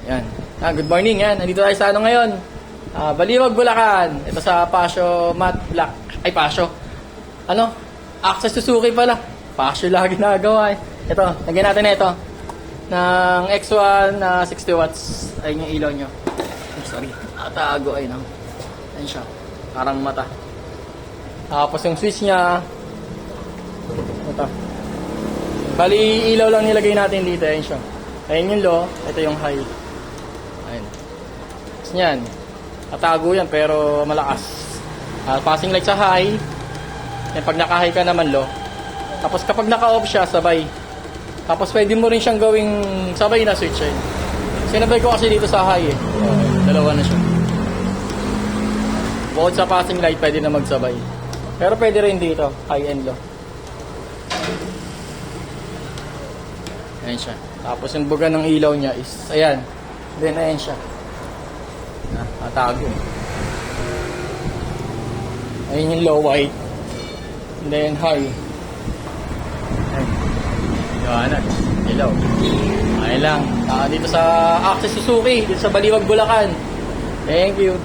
Yan. Good morning, yan. Nandito tayo sa ano ngayon? Baliwag, Bulacan. Ito sa Pasio Matte Black. Ay, Pasio. Ano? Access Suzuki pala. Pasio lagi nagawa eh. Ito, lagyan natin na ito. Ng X1 na 60 watts. Ayun yung ilaw nyo. Ay, sorry. Tago ay no. Ayun siya. Parang mata. Tapos yung switch niya. Ito. Bali, ilaw lang nilagay natin dito. Ayun siya. Ayun yung low. Ito yung high. Ayun. Tapos yan. Tatago yan pero malakas. Passing light sa high. Yan, pag naka-high ka naman low. Tapos kapag naka-off siya, sabay. Tapos pwede mo rin siyang gawing sabay na switch eh. Sinabay ko kasi dito sa high eh. Dalawa na siya. Bukod sa passing light, pwede na magsabay. Pero pwede rin dito, high and low. Ayan siya. Tapos yung buga ng ilaw niya is, ayan. Then ayan siya. Natago. Ayan yung low white. And then high. Ayan. Yan. Ilaw. Ayan lang. Dito sa Access Suzuki. Dito sa Baliwag, Bulacan. Thank you.